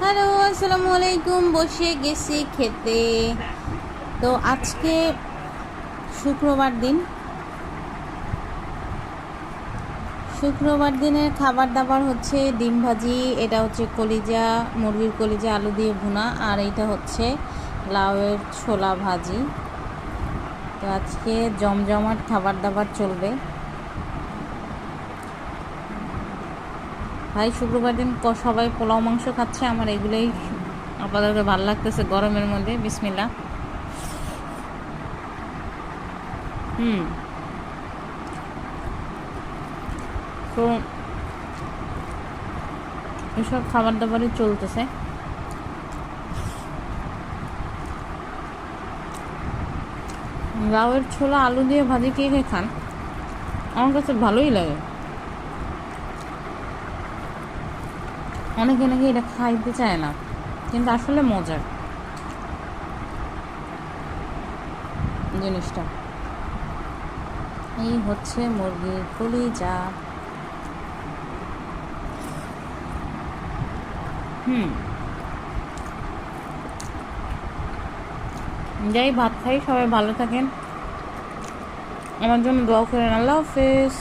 Hello, আসসালামু আলাইকুম। বসে গেছি খেতে। তো আজকে শুক্রবার দিনের খাবার দাবার হচ্ছে ডিম ভাজি, এটা হচ্ছে কলিজা, মুরগির কলিজা আলু দিয়ে ভুনা, আর এইটা হচ্ছে লাউয়ের ছোলা ভাজি। তো আজকে জমজমাট খাবার দাবার চলবে। ভাই শুক্রবার দিন সবাই পোলাও মাংস খাচ্ছে, আমার এগুলোই আপাতত ভালো লাগতেছে গরমের মধ্যে। বিসমিল্লাহ। তো এসব খাবার দাবারই চলতেছে। লাউয়ের ছোলা আলু দিয়ে ভাজি কে কে খান? আমার কাছে ভালোই লাগে। অনেকে নাকি এটা খাইতে চায় না, কিন্তু আসলে মজার জিনিসটা। এই হচ্ছে মুরগির কলিজা। যাই ভাত খাই, সবাই ভালো থাকেন, আমার জন্য দোয়া করেন। আল্লাহ হাফেজ।